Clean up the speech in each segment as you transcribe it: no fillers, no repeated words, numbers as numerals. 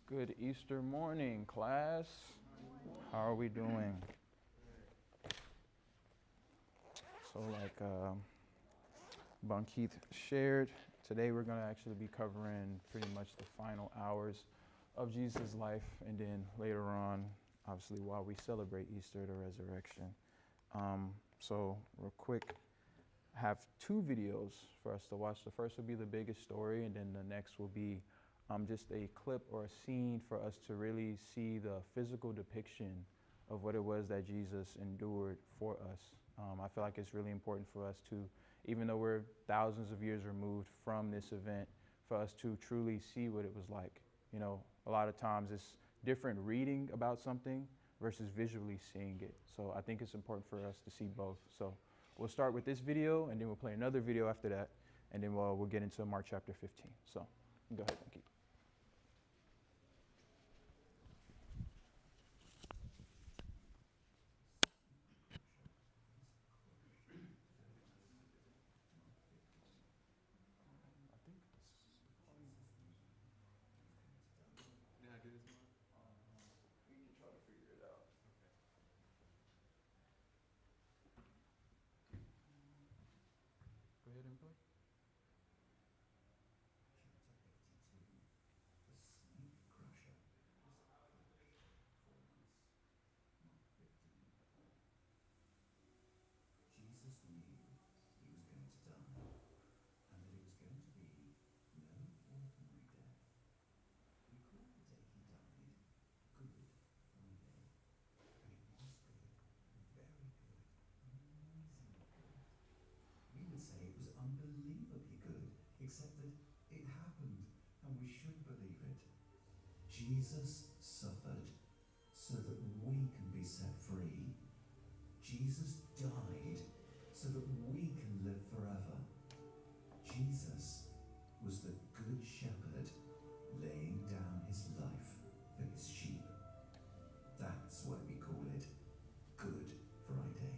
Good Easter morning, class. How are we doing? So like Bun Keith shared, today we're going to actually be covering pretty much the final hours of Jesus' life, and then later on, obviously while we celebrate Easter, the resurrection. So real quick, I have two videos for us to watch. The first will be the biggest story, and then the next will be just a clip or a scene for us to really see the physical depiction of what it was that Jesus endured for us. I feel like it's really important for us to, even though we're thousands of years removed from this event, for us to truly see what it was like. You know, a lot of times it's different reading about something versus visually seeing it. So I think it's important for us to see both. So we'll start with this video, and then we'll play another video after that, and then we'll get into Mark chapter 15. So go ahead, thank you. Go ahead and play. Jesus knew he was going to die, and that it was going to be no ordinary death. We call the day he died Good Friday, and it was good, very good, amazingly good. We would say it was unbelievably good, except that it happened, and we should believe it. Jesus suffered so that we can be set free. Jesus died so that we can live forever. Jesus was the good shepherd laying down his life for his sheep. That's why we call it Good Friday.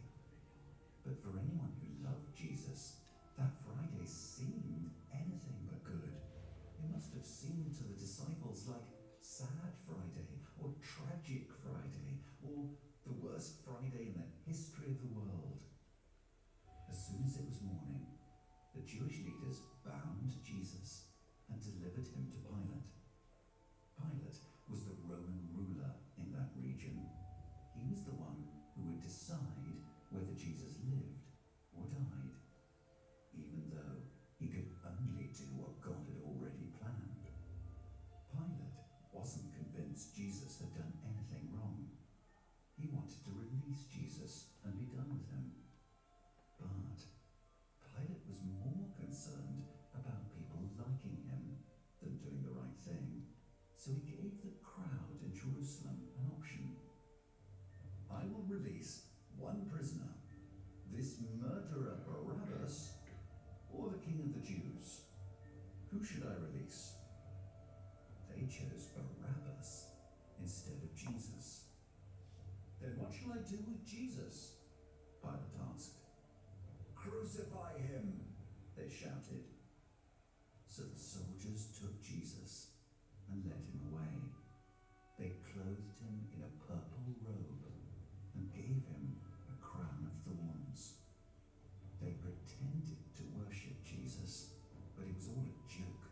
But for anyone who loved Jesus, that Friday seemed anything but good. It must have seemed to the disciples like Sad Friday, or Tragic Friday, or the worst Friday in the history of the world. As soon as it was morning, the Jewish leaders bound Jesus and delivered him to Pilate. Pilate was the Roman ruler in that region. He was the one who would decide whether Jesus lived or died, even though he could only do what God had already planned. Pilate wasn't convinced Jesus had done anything wrong. He wanted to release Jesus and be done with him. But Pilate was more concerned about people liking him than doing the right thing. So he gave the crowd in Jerusalem an option. I will release one prisoner, this murderer Barabbas, or the king of the Jews. Who should I release? They chose Barabbas instead of Jesus. Then what shall I do with Jesus? Pilate asked. Crucify him, they shouted. So the soldiers took Jesus and led him away. They clothed him in a purple robe and gave him a crown of thorns. They pretended to worship Jesus, but it was all a joke.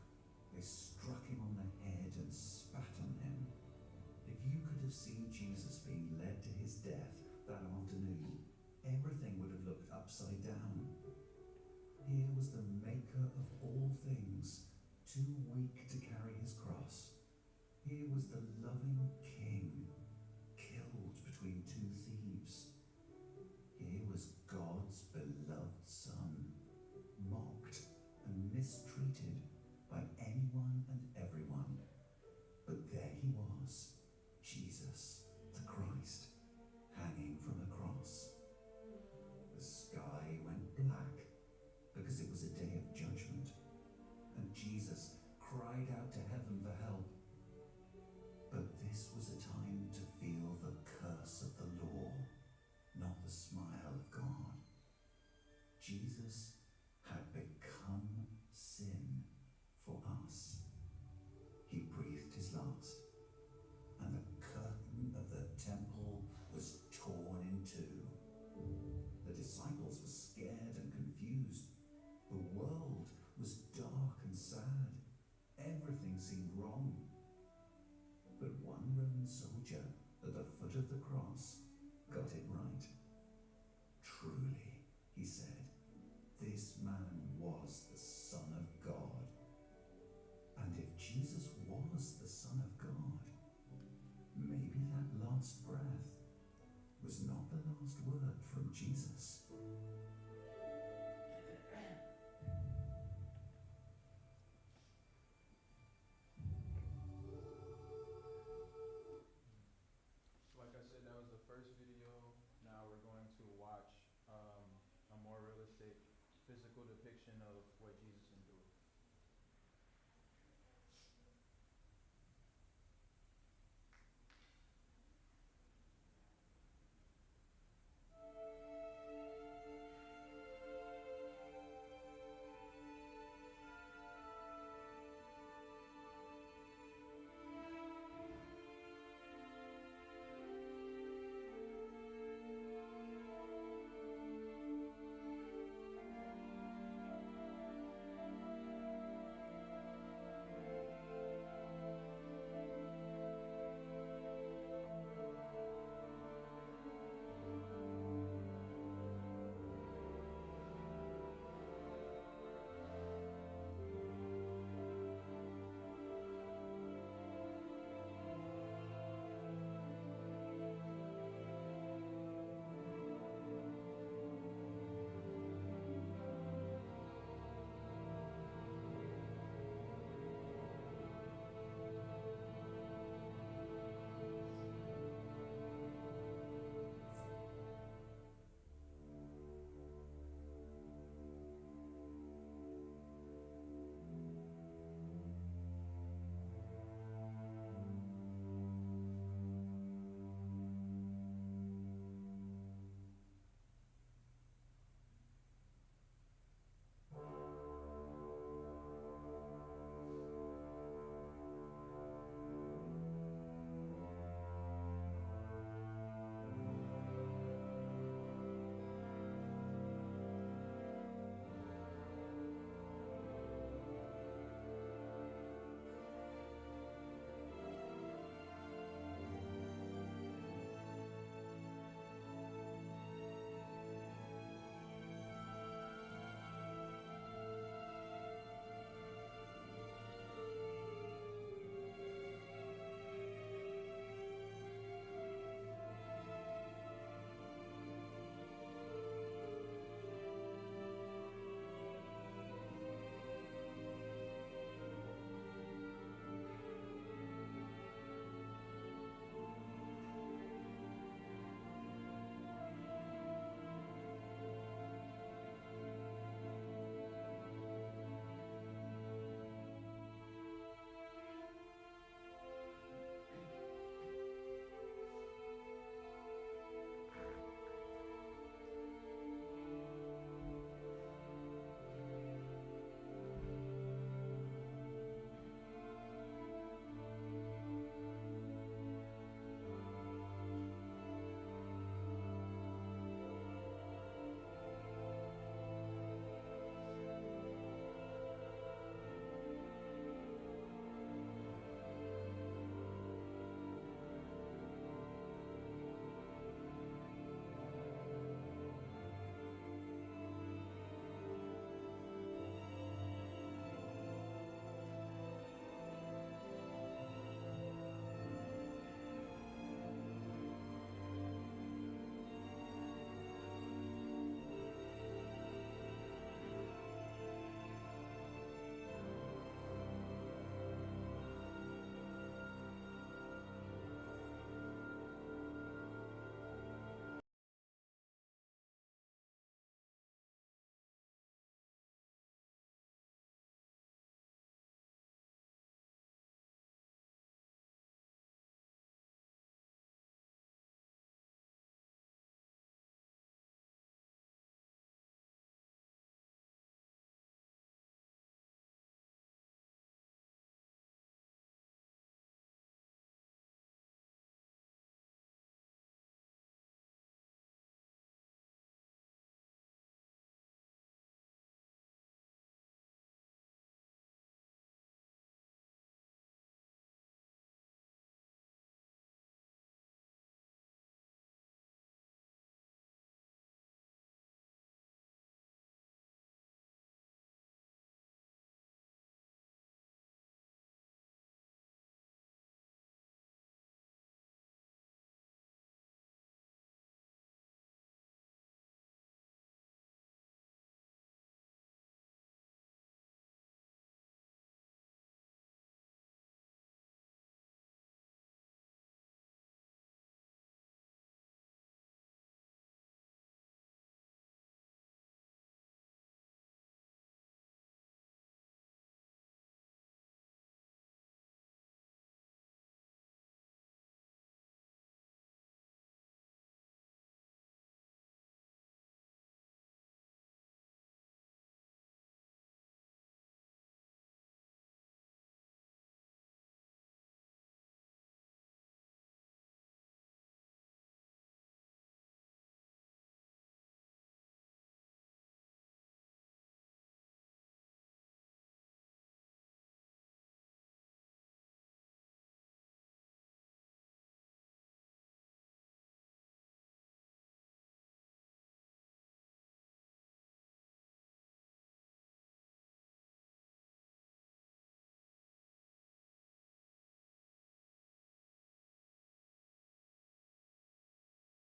They struck him on the head and spat on him. If you could have seen Jesus being led to his death that afternoon, everything would have looked upside down. Here was the maker of all things, too weak to carry his cross. Here was the loving king, killed between two thieves. Here was God's beloved son, mocked and mistreated by anyone and everyone. But there he was, Jesus, the Christ, hanging from a cross. The sky went black because it was a day of judgment, and Jesus cried out to heaven for help. But this was a time to feel the curse of the law, not the smile of God. Jesus had become sin for us. He breathed his last, wrong. But one Roman soldier at the foot of the cross got it